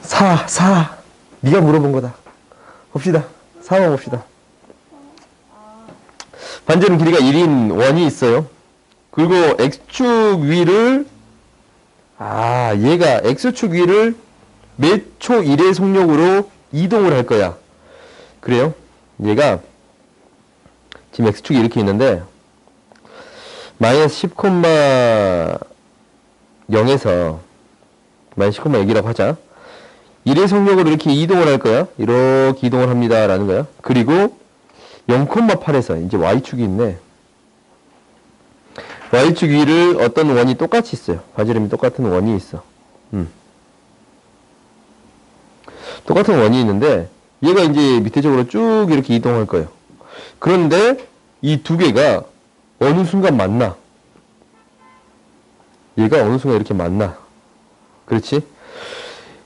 4. 네가 물어본 거다. 봅시다. 4번 봅시다. 반지름 길이가 1인 원이 있어요. 그리고 x축 위를 얘가 x축 위를 몇 초 1의 속력으로 이동을 할 거야. 그래요? 얘가 지금 x축이 이렇게 있는데 마이너스 10,0에서 마이너스 10,6이라고 하자. 1의 속력으로 이렇게 이동을 할 거야. 이렇게 이동을 합니다. 라는 거야. 그리고 0,8에서 이제 y축이 있네. y축 위를 어떤 원이 똑같이 있어요. 반지름이 똑같은 원이 있어. 똑같은 원이 있는데 얘가 이제 밑에 쪽으로 쭉 이렇게 이동할 거예요. 그런데 이 두 개가 어느 순간 만나. 얘가 어느 순간 이렇게 만나. 그렇지?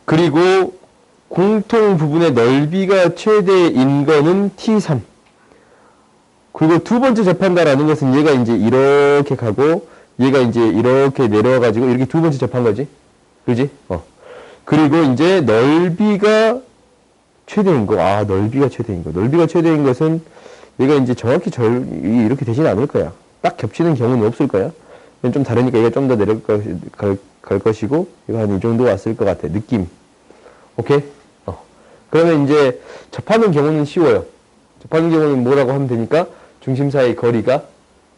그리고 공통 부분의 넓이가 최대인 거는 T3. 그리고 두 번째 접한다라는 것은 얘가 이제 이렇게 가고 얘가 이제 이렇게 내려와가지고 이렇게 두 번째 접한 거지. 그지? 그리고 이제 넓이가 최대인 거. 넓이가 최대인 거. 넓이가 최대인 것은 얘가 이제 정확히 이렇게 되진 않을 거야. 딱 겹치는 경우는 없을 거야. 좀 다르니까 얘가 좀 더 갈 것이고, 이거 한 이 정도 왔을 것 같아. 느낌. 오케이? 그러면 이제 접하는 경우는 쉬워요. 접하는 경우는 뭐라고 하면 되니까 중심 사이 거리가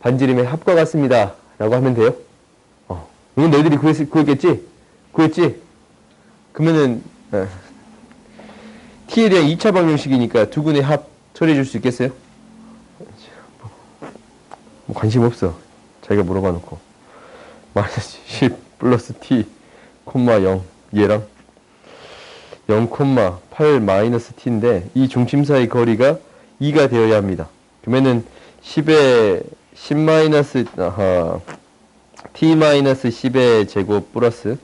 반지름의 합과 같습니다. 라고 하면 돼요. 이건 너희들이 구했겠지? 구했지? 그러면은, t에 대한 2차 방정식이니까 두근의 합 처리해 줄 수 있겠어요? 뭐 관심 없어. 자기가 물어봐 놓고. 마이너스 10 플러스 t, 0, 얘랑 0,8 마이너스 t인데 이 중심 사이 거리가 2가 되어야 합니다. 그러면은 10의 10 마이너스 t 마이너스 10의 제곱 플러스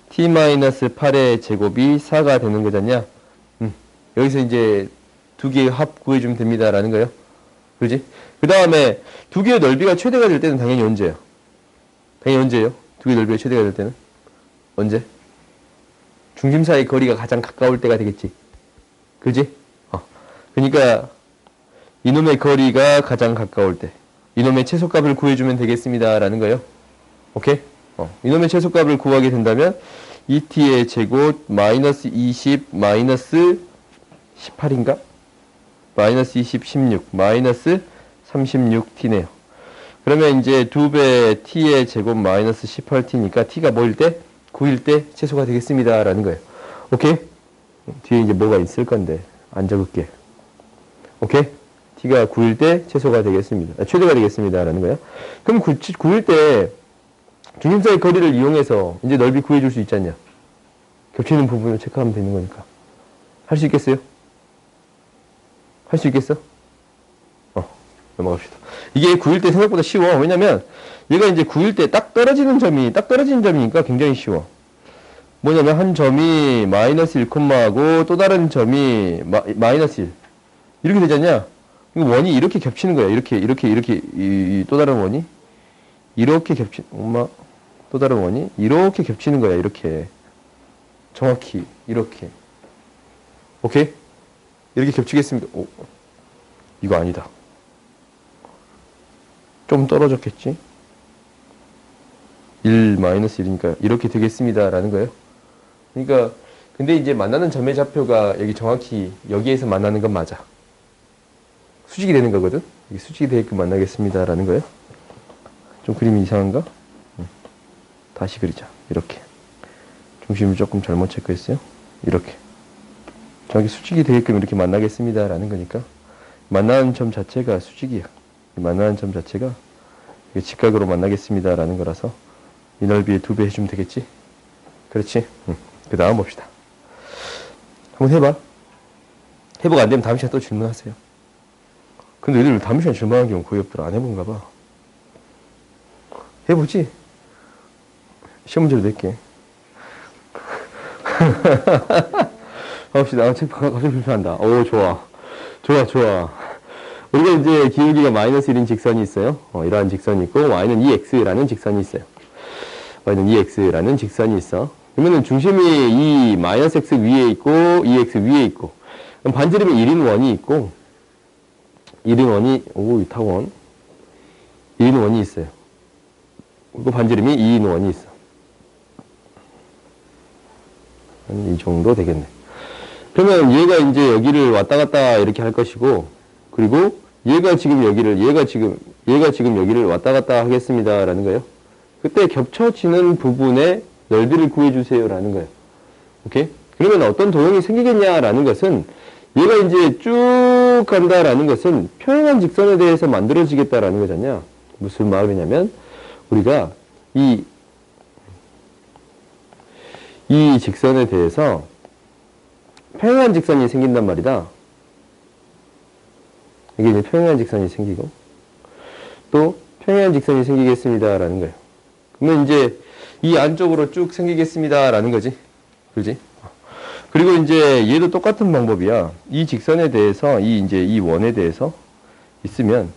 t 마이너스 8의 제곱이 4가 되는 거잖냐? 여기서 이제 두 개의 합 구해주면 됩니다라는 거예요. 그지? 그 다음에 두 개의 넓이가 최대가 될 때는 당연히 언제예요? 당연히 언제예요? 두 개의 넓이가 최대가 될 때는? 언제? 중심 사이 거리가 가장 가까울 때가 되겠지. 그지? 그러니까 이놈의 거리가 가장 가까울 때 이놈의 최소값을 구해주면 되겠습니다라는 거예요. 오케이? 이놈의 최소값을 구하게 된다면 2t의 제곱 마이너스 20 마이너스 18인가? 마이너스 20, 16 마이너스 36t네요. 그러면 이제 2배 t의 제곱 마이너스 18t니까 t가 뭐일 때? 9일 때 최소가 되겠습니다. 라는 거예요. 오케이? 뒤에 이제 뭐가 있을 건데 안 적을게. 오케이? t가 9일 때 최소가 되겠습니다. 최대가 되겠습니다. 라는 거예요. 그럼 9일 때 중심 사이 거리를 이용해서 이제 넓이 구해줄 수 있지 않냐? 겹치는 부분을 체크하면 되는 거니까. 할 수 있겠어요? 할 수 있겠어? 넘어갑시다. 이게 9일 때 생각보다 쉬워. 왜냐면 얘가 이제 9일 때 딱 떨어지는 점이니까 굉장히 쉬워. 뭐냐면 한 점이 마이너스 1,하고 또 다른 점이 마이너스 1. 이렇게 되잖냐? 이거 원이 이렇게 겹치는 거야. 이렇게 또 다른 원이 이렇게 또 다른 원이 이렇게 겹치는 거야. 이렇게 정확히 이렇게. 오케이? 이렇게 겹치겠습니까? 이거 아니다. 좀 떨어졌겠지? 1 마이너스 1이니까 이렇게 되겠습니다. 라는 거예요. 그러니까 근데 이제 만나는 점의 좌표가 여기 정확히 여기에서 만나는 건 맞아. 수직이 되는 거거든. 여기 수직이 되게끔 만나겠습니다. 라는 거예요. 좀 그림이 이상한가? 다시 그리자. 이렇게. 중심을 조금 잘못 체크했어요. 이렇게. 정확히 수직이 되게끔 이렇게 만나겠습니다. 라는 거니까 만나는 점 자체가 수직이야. 만나는 점 자체가 직각으로 만나겠습니다. 라는 거라서 이 넓이의 2배 해주면 되겠지? 그렇지? 그 다음 봅시다. 한번 해봐. 해보고 안 되면 다음 시간에 또 질문하세요. 근데 얘들 다음 시간에 질문하는 경우 거의 없더라. 안 해본가 봐. 해보지? 시험 문제로 낼게. 갑시다. 갑자기 불편한다. 오, 좋아. 우리가 이제 기울기가 마이너스 1인 직선이 있어요. 이러한 직선이 있고, y는 2x라는 직선이 있어요. y는 2x라는 직선이 있어. 그러면은 중심이 이 마이너스 x 위에 있고, 이 x 위에 있고, 그럼 반지름이 1인 원이 있고, 1인 원이, 오, 타원. 1인 원이 있어요. 그리고 반지름이 2인 원이 있어. 한 이 정도 되겠네. 그러면 얘가 이제 여기를 왔다 갔다 이렇게 할 것이고, 그리고 얘가 지금 여기를, 얘가 지금 여기를 왔다 갔다 하겠습니다라는 거예요. 그때 겹쳐지는 부분의 넓이를 구해주세요라는 거예요. 오케이? 그러면 어떤 도형이 생기겠냐라는 것은 얘가 이제 쭉 간다라는 것은 평행한 직선에 대해서 만들어지겠다라는 거잖냐. 무슨 말이냐면 우리가 이 직선에 대해서 평행한 직선이 생긴단 말이다. 이게 이제 평행한 직선이 생기고 또 평행한 직선이 생기겠습니다라는 거예요. 그러면 이제 이 안쪽으로 쭉 생기겠습니다라는 거지. 그지? 그리고 이제 얘도 똑같은 방법이야. 이 직선에 대해서 이 원에 대해서 있으면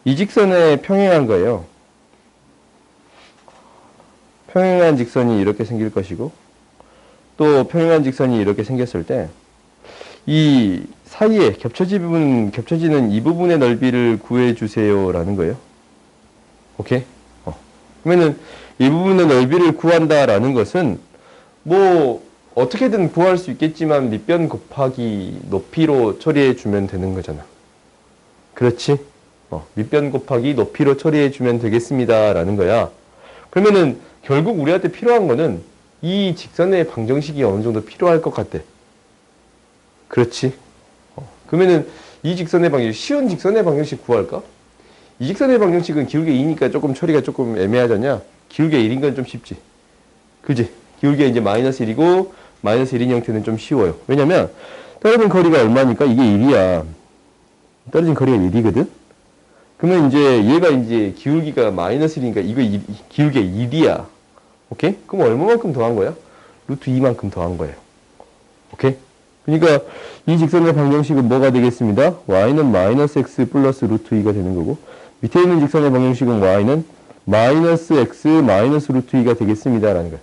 이 직선에 평행한 거예요. 평행한 직선이 이렇게 생길 것이고 또 평행한 직선이 이렇게 생겼을 때 이 사이에 겹쳐지는 이 부분의 넓이를 구해주세요라는 거예요. 오케이? 그러면은 이 부분의 넓이를 구한다라는 것은 뭐 어떻게든 구할 수 있겠지만 밑변 곱하기 높이로 처리해 주면 되는 거잖아. 그렇지? 밑변 곱하기 높이로 처리해 주면 되겠습니다라는 거야. 그러면은 결국 우리한테 필요한 거는 이 직선의 방정식이 어느 정도 필요할 것 같대. 그렇지? 그러면은 이 직선의 방정식, 쉬운 직선의 방정식 구할까? 이 직선의 방정식은 기울기 2니까 조금 처리가 조금 애매하잖냐? 기울기 1인 건 좀 쉽지. 그지? 기울기가 이제 마이너스 1이고 마이너스 1인 형태는 좀 쉬워요. 왜냐면 떨어진 거리가 얼마니까 이게 1이야. 떨어진 거리가 1이거든? 그러면 이제 얘가 이제 기울기가 마이너스 1이니까 이거 기울기가 1이야. 오케이? 그럼 얼마만큼 더한 거야? 루트 2만큼 더한 거예요. 오케이? 그러니까 이 직선의 방정식은 뭐가 되겠습니다? y는 마이너스 x 플러스 루트 2가 되는 거고 밑에 있는 직선의 방정식은 y는 마이너스 x 마이너스 루트 2가 되겠습니다라는 거예요.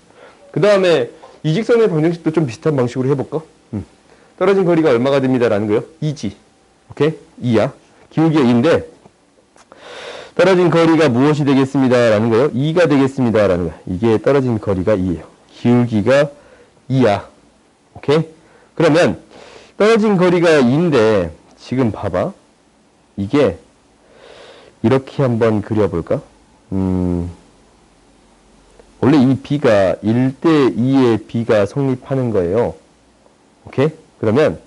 그 다음에 이 직선의 방정식도 좀 비슷한 방식으로 해볼까? 떨어진 거리가 얼마가 됩니다라는 거예요? 2지. 오케이? 2야. 기울기가 2인데 떨어진 거리가 무엇이 되겠습니다라는 거예요? 2가 되겠습니다라는 거예요. 이게 떨어진 거리가 2예요. 기울기가 2야. 오케이? 그러면 떨어진 거리가 2인데 지금 봐봐. 이게 이렇게 한번 그려볼까? 원래 이 B가 1대2의 B가 성립하는 거예요. 오케이? 그러면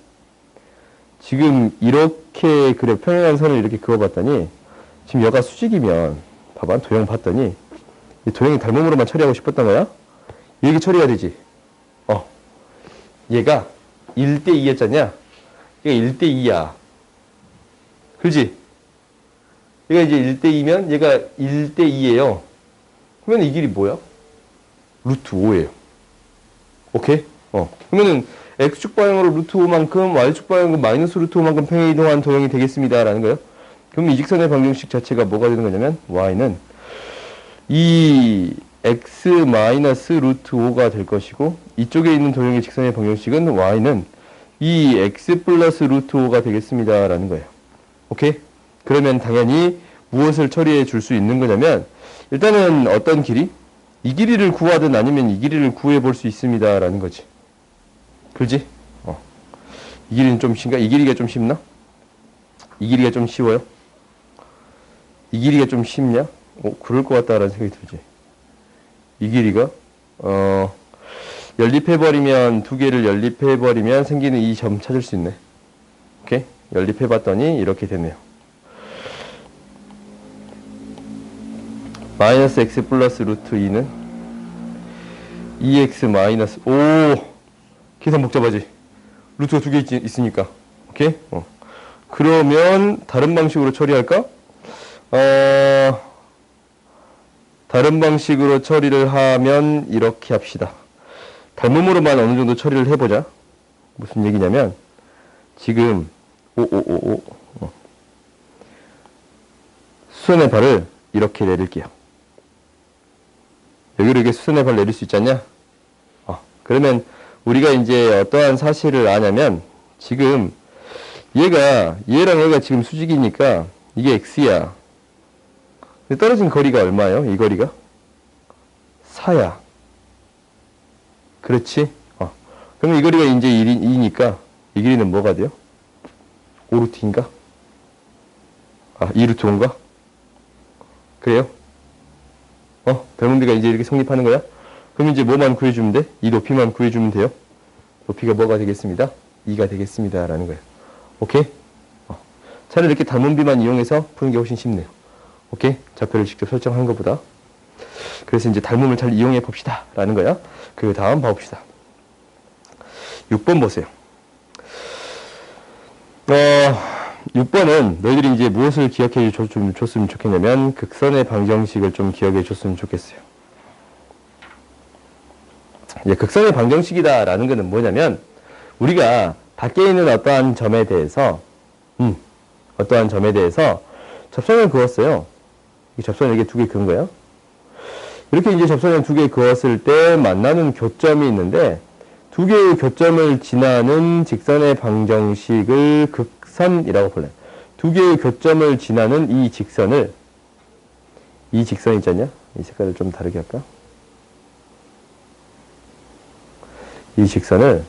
지금 이렇게 평행한 선을 이렇게 그어봤더니 지금 여가 수직이면 봐봐. 도형 봤더니 이 도형이 닮음으로만 처리하고 싶었던 거야? 이렇게 처리가 되지. 얘가 1대2였잖냐? 얘가 1대2야. 그렇지? 얘가 이제 1대2면 얘가 1대2예요. 그러면 이 길이 뭐야? 루트 5예요. 오케이? 그러면은 x축 방향으로 루트 5만큼 y축 방향으로 마이너스 루트 5만큼 평행 이동한 도형이 되겠습니다라는 거예요. 그럼 이 직선의 방정식 자체가 뭐가 되는 거냐면 y는 이 x 마이너스 루트 5가 될 것이고 이쪽에 있는 도형의 직선의 방정식은 y는 이 x 플러스 루트 5가 되겠습니다라는 거예요. 오케이? 그러면 당연히 무엇을 처리해 줄 수 있는 거냐면 일단은 어떤 길이? 이 길이를 구하든 아니면 이 길이를 구해 볼 수 있습니다라는 거지. 그지? 이 길이는 좀 쉽나? 이 길이가 좀 쉽나? 이 길이가 좀 쉬워요? 이 길이가 좀 쉽냐? 그럴 것 같다라는 생각이 들지. 이 길이가 연립해버리면 두 개를 연립해버리면 생기는 이 점 찾을 수 있네. 오케이? 연립해봤더니 이렇게 되네요. 마이너스 x 플러스 루트 2는 2x 마이너스 계산 복잡하지? 루트가 두 개 있으니까. 오케이? 그러면 다른 방식으로 처리할까? 다른 방식으로 처리를 하면 이렇게 합시다. 닮음으로만 어느 정도 처리를 해보자. 무슨 얘기냐면 지금 수선의 발을 이렇게 내릴게요. 여기로 이렇게 수선의 발 내릴 수 있지 않냐? 그러면 우리가 이제 어떠한 사실을 아냐면 지금 얘랑 얘가 지금 수직이니까 이게 x야. 떨어진 거리가 얼마예요? 이 거리가? 4야. 그렇지? 그럼 이 거리가 이제 2니까 이 길이는 뭐가 돼요? 5루트 2인가? 2루트 5인가? 그래요? 벨몬드가 이제 이렇게 성립하는 거야? 그럼 이제 뭐만 구해주면 돼? 이 높이만 구해주면 돼요? 높이가 뭐가 되겠습니다? 2가 되겠습니다. 라는 거예요. 오케이? 차라리 이렇게 단문비만 이용해서 푸는 게 훨씬 쉽네요. 오케이? 좌표를 직접 설정한 것보다. 그래서 이제 닮음을 잘 이용해 봅시다. 라는 거야. 그 다음 봐봅시다. 6번 보세요. 6번은 너희들이 이제 무엇을 기억해 줬으면 좋겠냐면 극선의 방정식을 좀 기억해 줬으면 좋겠어요. 이제 극선의 방정식이다 라는 것은 뭐냐면 우리가 밖에 있는 어떠한 점에 대해서 접선을 그었어요. 이 접선을 이렇게 2개 그은 거예요. 이렇게 이제 접선을 2개 그었을 때 만나는 교점이 있는데 2개의 교점을 지나는 직선의 방정식을 극선이라고 불러요. 2개의 교점을 지나는 이 직선 있지 않냐? 이 색깔을 좀 다르게 할까? 이 직선을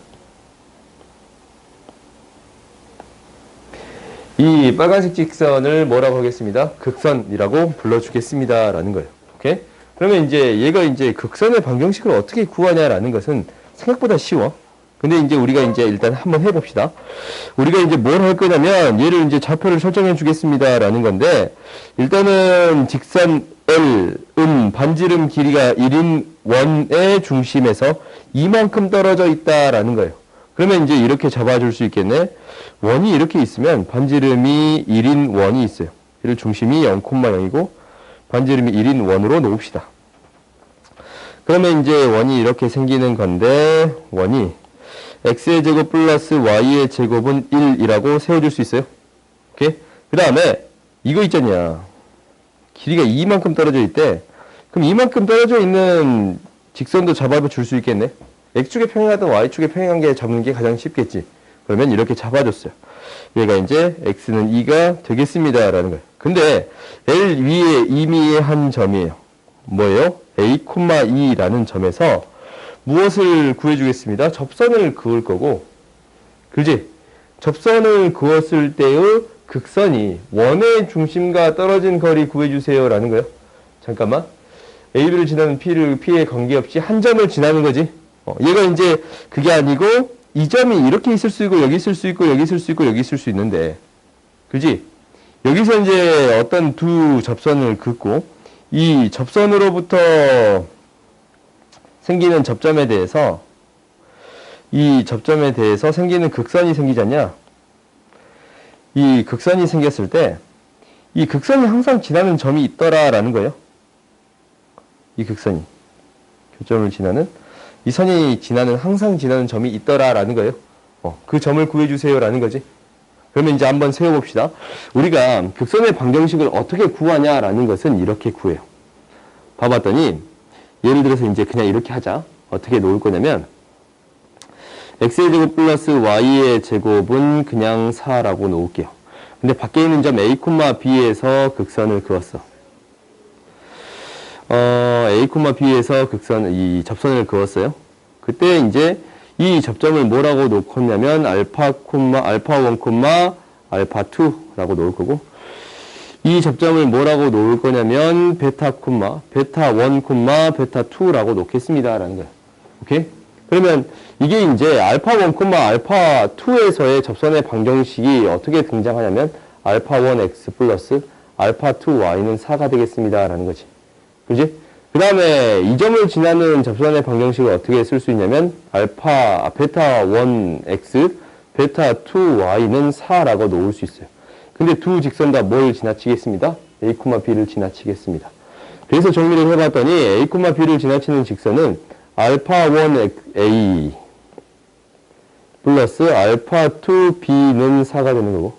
이 빨간색 직선을 뭐라고 하겠습니다? 극선이라고 불러주겠습니다. 라는 거예요. 오케이? 그러면 이제 얘가 이제 극선의 방정식을 어떻게 구하냐라는 것은 생각보다 쉬워. 근데 이제 우리가 이제 일단 한번 해봅시다. 우리가 이제 뭘 할 거냐면 얘를 이제 좌표를 설정해 주겠습니다. 라는 건데 일단은 직선 L, 반지름 길이가 1인 원의 중심에서 이만큼 떨어져 있다라는 거예요. 그러면 이제 이렇게 잡아줄 수 있겠네. 원이 이렇게 있으면 반지름이 1인 원이 있어요. 얘를 중심이 0,0이고 반지름이 1인 원으로 놓읍시다. 그러면 이제 원이 이렇게 생기는 건데 원이 x의 제곱 플러스 y의 제곱은 1이라고 세워줄 수 있어요. 오케이? 그 다음에 이거 있잖냐. 길이가 이만큼 떨어져 있대. 그럼 이만큼 떨어져 있는 직선도 잡아줄 수 있겠네. x축에 평행하든 y축에 평행한 게 잡는 게 가장 쉽겠지. 그러면 이렇게 잡아줬어요. 얘가 이제 x는 2가 되겠습니다. 라는 거예요. 근데 L 위에 임의한 점이에요. 뭐예요? A,2라는 점에서 무엇을 구해주겠습니다? 접선을 그을 거고, 그지? 접선을 그었을 때의 극선이 원의 중심과 떨어진 거리 구해주세요. 라는 거예요. 잠깐만. AB를 지나는 P에 관계없이 한 점을 지나는 거지. 얘가 이제 그게 아니고, 이 점이 이렇게 있을 수 있고, 여기 있을 수 있고, 여기 있을 수 있고, 여기 있을 수 있는데, 그지? 여기서 이제 어떤 두 접선을 긋고, 이 접선으로부터 생기는 접점에 대해서 생기는 극선이 생기잖냐? 이 극선이 생겼을 때, 이 극선이 항상 지나는 점이 있더라라는 거예요. 이 극선이. 교점을 지나는, 이 선이 항상 지나는 점이 있더라라는 거예요. 그 점을 구해주세요라는 거지. 그러면 이제 한번 세워봅시다. 우리가 극선의 방정식을 어떻게 구하냐라는 것은 이렇게 구해요. 봐봤더니, 예를 들어서 이제 그냥 이렇게 하자. 어떻게 놓을 거냐면, x의 제곱 플러스 y의 제곱은 그냥 4라고 놓을게요. 근데 밖에 있는 점 a, b에서 극선을 그었어. a, b에서 이 접선을 그었어요. 그때 이제 이 접점을 뭐라고 놓겠냐면 알파 1, 알파 2라고 놓을 거고, 이 접점을 뭐라고 놓을 거냐면 베타 1, 베타 2라고 놓겠습니다. 라는 거예요. 오케이? 그러면 이게 이제 알파 1, 알파 2에서의 접선의 방정식이 어떻게 등장하냐면 알파 1x 플러스 알파 2y는 4가 되겠습니다. 라는 거지. 그지? 그 다음에 이 점을 지나는 접선의 방정식을 어떻게 쓸 수 있냐면 베타 1x, 베타 2y는 4라고 놓을 수 있어요. 근데 두 직선 다 뭘 지나치겠습니다? a, b를 지나치겠습니다. 그래서 정리를 해봤더니 a, b를 지나치는 직선은 알파 1a 플러스 알파 2b는 4가 되는 거고,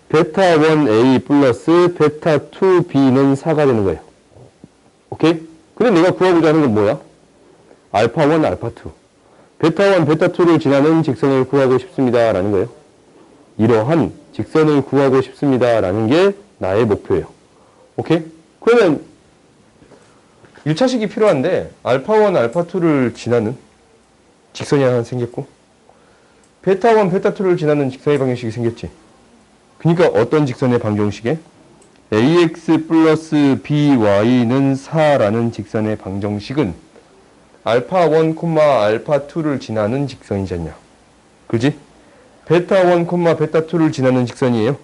베타 1a 플러스 베타 2b는 4가 되는 거예요. 오케이? 근데 내가 구하고자 하는 건 뭐야? 알파 1, 알파 2. 베타1, 베타2를 지나는 직선을 구하고 싶습니다. 라는 거예요. 이러한 직선을 구하고 싶습니다. 라는 게 나의 목표예요. 오케이? 그러면 1차식이 필요한데 알파1, 알파2를 지나는 직선이 하나 생겼고 베타1, 베타2를 지나는 직선의 방정식이 생겼지. 그러니까 어떤 직선의 방정식에? ax 플러스 by는 4라는 직선의 방정식은 알파1, 알파2를 지나는 직선이지 않냐. 그지? 베타1, 베타2를 지나는 직선이에요.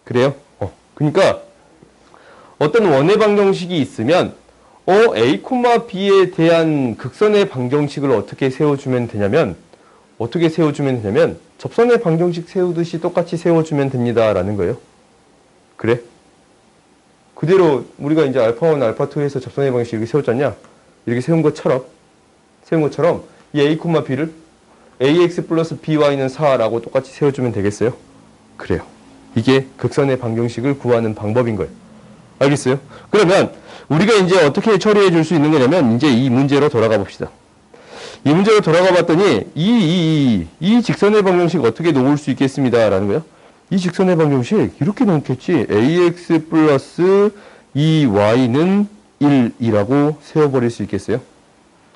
그래요? 그러니까 어떤 원의 방정식이 있으면 a, b에 대한 극선의 방정식을 어떻게 세워주면 되냐면 접선의 방정식 세우듯이 똑같이 세워주면 됩니다. 라는 거예요. 그래? 그대로 우리가 이제 알파1, 알파2에서 접선의 방정식 이렇게 세웠잖냐? 이렇게 세운 것처럼 이 a, b를 ax 플러스 by는 4라고 똑같이 세워주면 되겠어요? 그래요. 이게 극선의 방정식을 구하는 방법인 거예요. 알겠어요? 그러면 우리가 이제 어떻게 처리해 줄 수 있는 거냐면 이제 이 문제로 돌아가 봅시다. 이 문제로 돌아가 봤더니 이 직선의 방정식 어떻게 놓을 수 있겠습니다. 라는 거예요. 이 직선의 방정식 이렇게 놓겠지. ax 플러스 2y는 1이라고 세워버릴 수 있겠어요?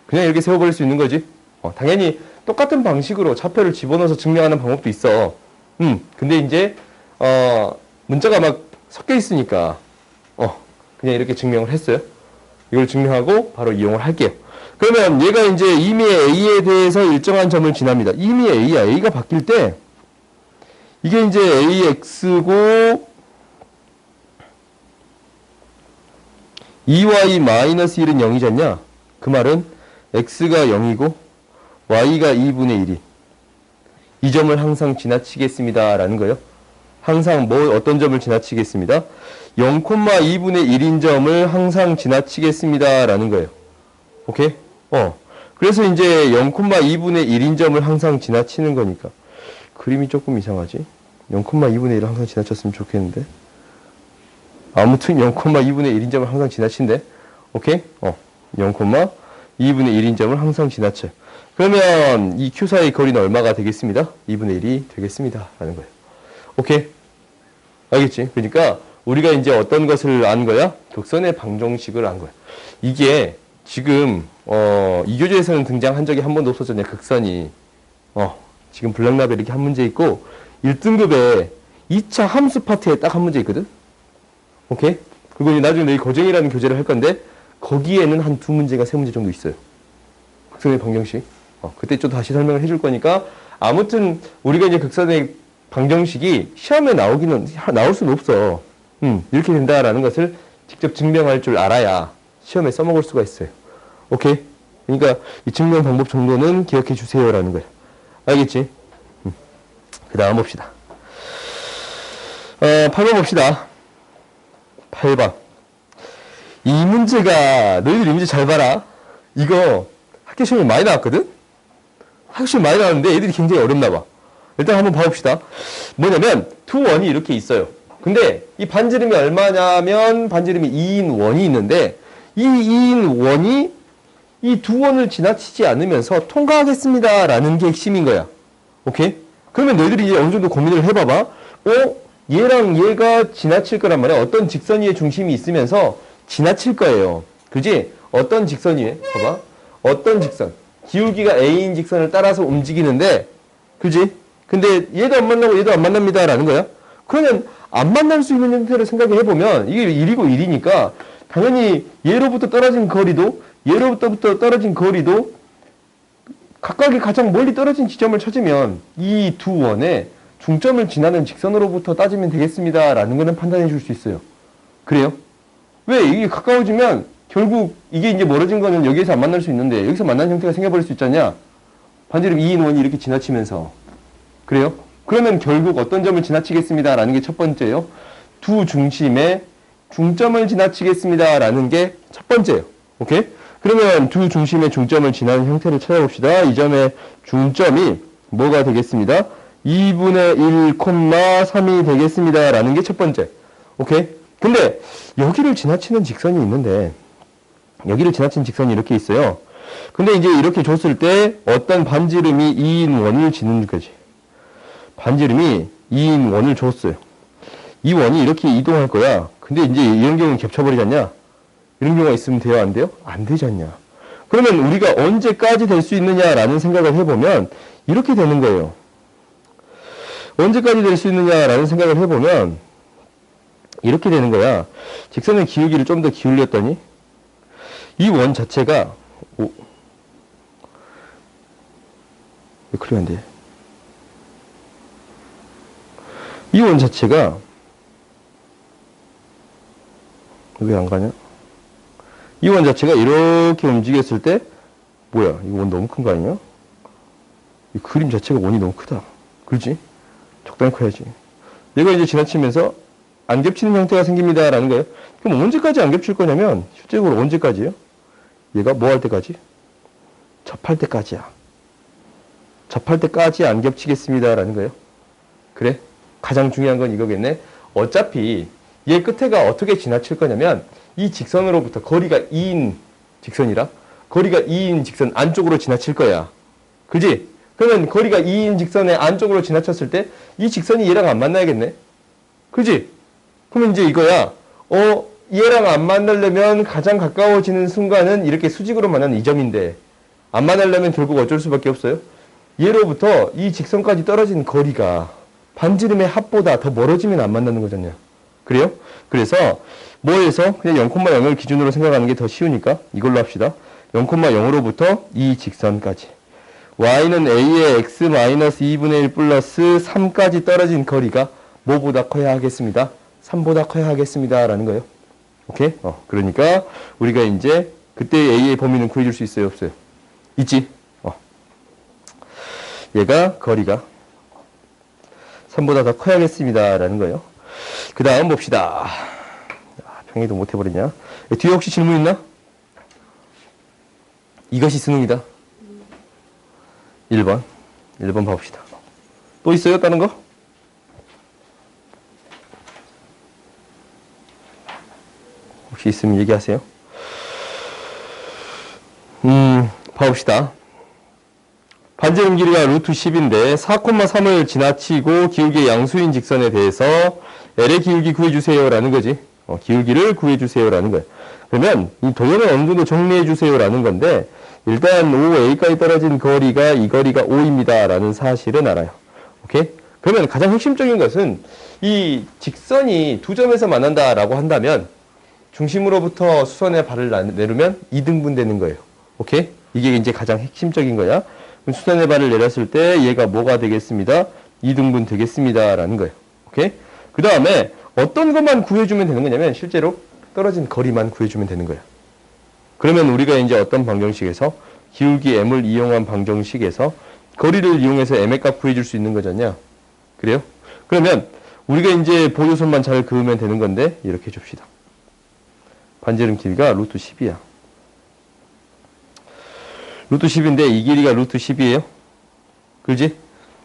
그냥 이렇게 세워버릴 수 있는 거지. 당연히 똑같은 방식으로 차표를 집어넣어서 증명하는 방법도 있어. 근데 이제 문자가 막 섞여 있으니까 그냥 이렇게 증명을 했어요. 이걸 증명하고 바로 이용을 할게요. 그러면 얘가 이제 이미 A에 대해서 일정한 점을 지납니다. 이미 A야. A가 바뀔 때 이게 이제 AX고 2y-1은 0이지 않냐? 그 말은 X가 0이고 Y가 2분의 1인 이 점을 항상 지나치겠습니다. 라는 거예요. 항상 어떤 점을 지나치겠습니다. 0,2분의 1인 점을 항상 지나치겠습니다. 라는 거예요. 오케이? 그래서 이제 0,2분의 1인 점을 항상 지나치는 거니까. 그림이 조금 이상하지? 0,2분의 1을 항상 지나쳤으면 좋겠는데. 아무튼 0,2분의 1인 점을 항상 지나친대. 오케이? 0,2분의 1인 점을 항상 지나쳐. 그러면 이 Q 사이의 거리는 얼마가 되겠습니다? 2분의 1이 되겠습니다. 라는 거예요. 오케이? 알겠지? 그러니까 우리가 이제 어떤 것을 안 거야? 극선의 방정식을 안 거야. 이게 지금 이 교재에서는 등장한 적이 한 번도 없었잖아요. 극선이. 지금 블랙라벨 이렇게 한 문제 있고 1등급에 2차 함수 파트에 딱 한 문제 있거든? 오케이? 그리고 이제 나중에 너희 거정이라는 교재를 할 건데 거기에는 한 2문제가 3문제 정도 있어요. 극선의 방정식. 그때 좀 다시 설명을 해줄 거니까 아무튼 우리가 이제 극선의 방정식이 시험에 나올 수는 없어. 이렇게 된다라는 것을 직접 증명할 줄 알아야 시험에 써먹을 수가 있어요. 오케이? 그러니까 이 증명 방법 정도는 기억해 주세요라는 거예요. 알겠지? 그 다음 봅시다. 8번 봅시다. 8번. 이 문제가 너희들 이 문제 잘 봐라. 이거 학교 시험에 많이 나왔거든? 학교 시험에 많이 나왔는데 애들이 굉장히 어렵나 봐. 일단 한번 봐봅시다. 뭐냐면 두 원이 이렇게 있어요. 근데 이 반지름이 얼마냐면 반지름이 2인 원이 있는데 이 2인 원이 이 두 원을 지나치지 않으면서 통과하겠습니다. 라는 게 핵심인 거야. 오케이? 그러면 너희들이 이제 어느 정도 고민을 해봐봐. 얘랑 얘가 지나칠 거란 말이야. 어떤 직선 위에 중심이 있으면서 지나칠 거예요. 그지? 어떤 직선 위에? 봐봐. 어떤 직선. 기울기가 A인 직선을 따라서 움직이는데, 그지? 근데 얘도 안 만나고 얘도 안 만납니다. 라는 거야. 그러면 안 만날 수 있는 형태를 생각해 보면 이게 1이고 1이니까 당연히 얘로부터 떨어진 거리도 얘로부터 떨어진 거리도 각각의 가장 멀리 떨어진 지점을 찾으면 이 두 원의 중점을 지나는 직선으로부터 따지면 되겠습니다. 라는 거는 판단해 줄 수 있어요. 그래요? 왜? 이게 가까워지면 결국 이게 이제 멀어진 거는 여기에서 안 만날 수 있는데 여기서 만나는 형태가 생겨버릴 수 있잖냐? 반지름 2인 원이 이렇게 지나치면서. 그래요? 그러면 결국 어떤 점을 지나치겠습니다. 라는 게 첫 번째예요. 두 중심의 중점을 지나치겠습니다. 라는 게 첫 번째예요. 오케이? 그러면 두 중심의 중점을 지나는 형태를 찾아봅시다. 이 점의 중점이 뭐가 되겠습니다? 2분의 1,3이 되겠습니다. 라는 게 첫 번째. 오케이? 근데 여기를 지나치는 직선이 있는데 여기를 지나치는 직선이 이렇게 있어요. 근데 이제 이렇게 줬을 때 어떤 반지름이 2인 원을 지는 거지. 반지름이 2인 원을 줬어요. 이 원이 이렇게 이동할 거야. 근데 이제 이런 경우는 겹쳐버리지 않냐? 이런 경우가 있으면 돼요? 안 돼요? 안 되지 않냐? 그러면 우리가 언제까지 될 수 있느냐라는 생각을 해보면 이렇게 되는 거예요. 언제까지 될 수 있느냐라는 생각을 해보면 이렇게 되는 거야. 직선의 기울기를 좀 더 기울였더니 이 원 자체가 왜 그러면 안 돼? 이 원 자체가 왜 안 가냐? 이 원 자체가 이렇게 움직였을 때 뭐야? 이 원 너무 큰 거 아니야? 이 그림 자체가 원이 너무 크다. 그렇지? 적당히 커야지. 얘가 이제 지나치면서 안 겹치는 형태가 생깁니다. 라는 거예요. 그럼 언제까지 안 겹칠 거냐면, 실제적으로 언제까지요? 얘가 뭐 할 때까지? 접할 때까지야. 접할 때까지 안 겹치겠습니다. 라는 거예요. 그래? 가장 중요한 건 이거겠네. 어차피 얘 끝에가 어떻게 지나칠 거냐면, 이 직선으로부터 거리가 2인 직선이라, 거리가 2인 직선 안쪽으로 지나칠 거야. 그지? 그러면 거리가 2인 직선의 안쪽으로 지나쳤을 때 이 직선이 얘랑 안 만나야겠네. 그지? 그러면 이제 이거야. 얘랑 안 만나려면 가장 가까워지는 순간은 이렇게 수직으로 만나는 이 점인데 안 만나려면 결국 어쩔 수밖에 없어요. 얘로부터 이 직선까지 떨어진 거리가 반지름의 합보다 더 멀어지면 안 만나는 거잖아요. 그래요? 그래서 뭐에서 그냥 0,0을 기준으로 생각하는 게 더 쉬우니까 이걸로 합시다. 0,0으로부터 이 직선까지. y는 a의 x-2분의 1 플러스 3까지 떨어진 거리가 뭐보다 커야 하겠습니다. 3보다 커야 하겠습니다. 라는 거예요. 오케이? 그러니까 우리가 이제 그때 a의 범위는 구해줄 수 있어요? 없어요? 있지? 얘가 거리가 3보다 더 커야겠습니다. 라는 거예요. 그 다음 봅시다. 평행이동 못 해버리냐? 뒤에 혹시 질문 있나? 이것이 수능이다. 1번 봐봅시다. 또 있어요? 다른 거? 혹시 있으면 얘기하세요. 봐봅시다. 반지름 길이가 루트 10인데 4,3을 지나치고 기울기의 양수인 직선에 대해서 L의 기울기 구해주세요 라는 거지. 기울기를 구해주세요 라는 거예요. 그러면 이 도형을 어느 정도 정리해주세요 라는 건데 일단 OA까지 떨어진 거리가 이 거리가 O입니다 라는 사실은 알아요. 오케이? 그러면 가장 핵심적인 것은 이 직선이 두 점에서 만난다 라고 한다면 중심으로부터 수선의 발을 내리면 2등분 되는 거예요. 오케이? 이게 이제 가장 핵심적인 거야. 수선의 발을 내렸을 때 얘가 뭐가 되겠습니다? 2등분 되겠습니다 라는 거예요. 오케이? 그 다음에 어떤 것만 구해주면 되는 거냐면 실제로 떨어진 거리만 구해주면 되는 거예요. 그러면 우리가 이제 어떤 방정식에서 기울기 m을 이용한 방정식에서 거리를 이용해서 m의 값 구해줄 수 있는 거잖냐. 그래요? 그러면 우리가 이제 보조선만 잘 그으면 되는 건데 이렇게 줍시다. 반지름 길이가 루트 10이야. 루트 10인데 이 길이가 루트 10이에요. 그지?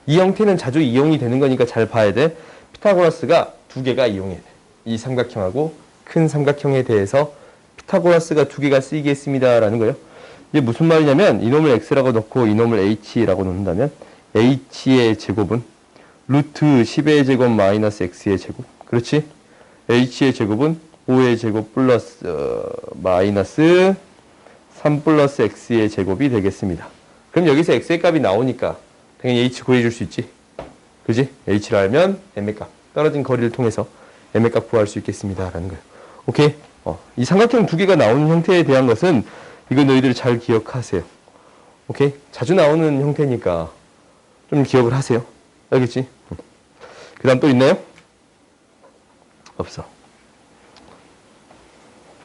이 형태는 자주 이용이 되는 거니까 잘 봐야 돼. 피타고라스가 두 개가 이용해 돼. 이 삼각형하고 큰 삼각형에 대해서 피타고라스가 두 개가 쓰이겠습니다 라는 거예요. 이게 무슨 말이냐면 이놈을 x라고 넣고 이놈을 h라고 놓는다면 h의 제곱은 루트 10의 제곱 마이너스 x의 제곱. 그렇지? h의 제곱은 5의 제곱 플러스 마이너스 3 플러스 x의 제곱이 되겠습니다. 그럼 여기서 x의 값이 나오니까 당연히 h 구해줄 수 있지. 그지? h를 알면 m의 값. 떨어진 거리를 통해서 m의 값 구할 수 있겠습니다 라는 거예요. 오케이? 이 삼각형 두 개가 나오는 형태에 대한 것은 이거 너희들 잘 기억하세요. 오케이? 자주 나오는 형태니까 좀 기억을 하세요. 알겠지? 그 다음 또 있나요? 없어.